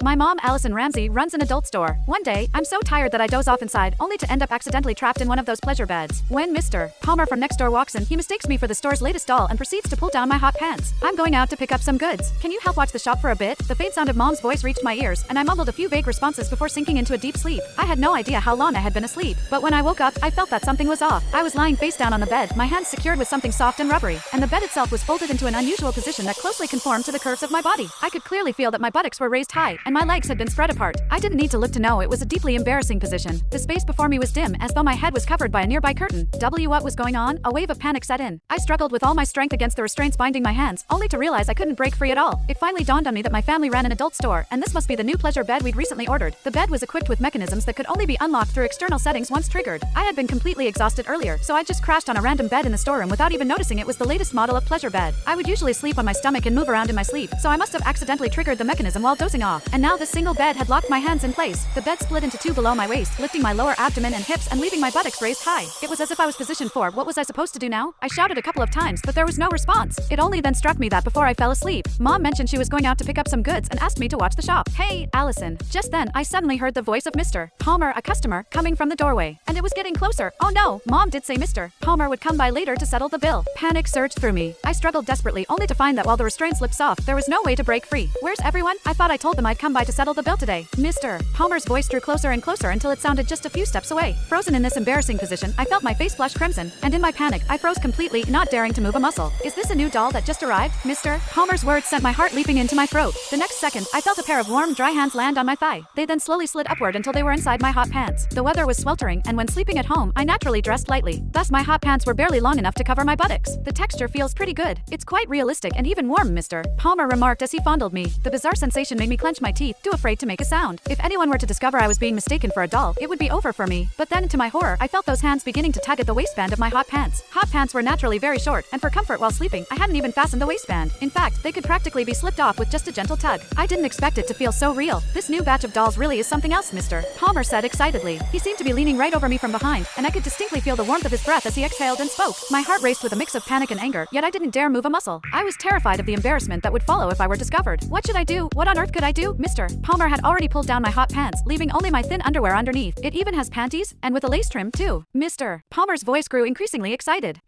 My mom, Allison Ramsey, runs an adult store. One day, I'm so tired that I doze off inside, only to end up accidentally trapped in one of those pleasure beds. When Mr. Palmer from next door walks in, he mistakes me for the store's latest doll and proceeds to pull down my hot pants. I'm going out to pick up some goods. Can you help watch the shop for a bit? The faint sound of mom's voice reached my ears, and I mumbled a few vague responses before sinking into a deep sleep. I had no idea how long I had been asleep, but when I woke up, I felt that something was off. I was lying face down on the bed, my hands secured with something soft and rubbery, and the bed itself was folded into an unusual position that closely conformed to the curves of my body. I could clearly feel that my buttocks were raised high, and my legs had been spread apart. I didn't need to look to know it was a deeply embarrassing position. The space before me was dim, as though my head was covered by a nearby curtain. What was going on? A wave of panic set in. I struggled with all my strength against the restraints binding my hands, only to realize I couldn't break free at all. It finally dawned on me that my family ran an adult store, and this must be the new pleasure bed we'd recently ordered. The bed was equipped with mechanisms that could only be unlocked through external settings once triggered. I had been completely exhausted earlier, so I just crashed on a random bed in the storeroom without even noticing it was the latest model of pleasure bed. I would usually sleep on my stomach and move around in my sleep, so I must have accidentally triggered the mechanism while dozing off. And now this single bed had locked my hands in place. The bed split into two below my waist, lifting my lower abdomen and hips and leaving my buttocks raised high. It was as if I was positioned for what was I supposed to do now? I shouted a couple of times, but there was no response. It only then struck me that before I fell asleep, Mom mentioned she was going out to pick up some goods and asked me to watch the shop. Hey, Allison. Just then, I suddenly heard the voice of Mr. Palmer, a customer, coming from the doorway. And it was getting closer. Oh no, Mom did say Mr. Palmer would come by later to settle the bill. Panic surged through me. I struggled desperately, only to find that while the restraint slipped soft, there was no way to break free. Where's everyone? I thought I told them I'd come by to settle the bill today. Mr. Palmer's voice drew closer and closer until it sounded just a few steps away. Frozen in this embarrassing position, I felt my face flush crimson, and in my panic, I froze completely, not daring to move a muscle. Is this a new doll that just arrived? Mr. Palmer's words sent my heart leaping into my throat. The next second, I felt a pair of warm, dry hands land on my thigh. They then slowly slid upward until they were inside my hot pants. The weather was sweltering, and when sleeping at home, I naturally dressed lightly. Thus, my hot pants were barely long enough to cover my buttocks. The texture feels pretty good. It's quite realistic and even warm, Mr. Palmer remarked as he fondled me. The bizarre sensation made me clench my teeth, too afraid to make a sound. If anyone were to discover I was being mistaken for a doll, it would be over for me. But then, to my horror, I felt those hands beginning to tug at the waistband of my hot pants. Hot pants were naturally very short, and for comfort while sleeping, I hadn't even fastened the waistband. In fact, they could practically be slipped off with just a gentle tug. I didn't expect it to feel so real. This new batch of dolls really is something else, Mr. Palmer said excitedly. He seemed to be leaning right over me from behind, and I could distinctly feel the warmth of his breath as he exhaled and spoke. My heart raced with a mix of panic and anger, yet I didn't dare move a muscle. I was terrified of the embarrassment that would follow if I were discovered. What should I do? What on earth could I do? Mr. Palmer had already pulled down my hot pants, leaving only my thin underwear underneath. It even has panties, and with a lace trim, too. Mr. Palmer's voice grew increasingly excited.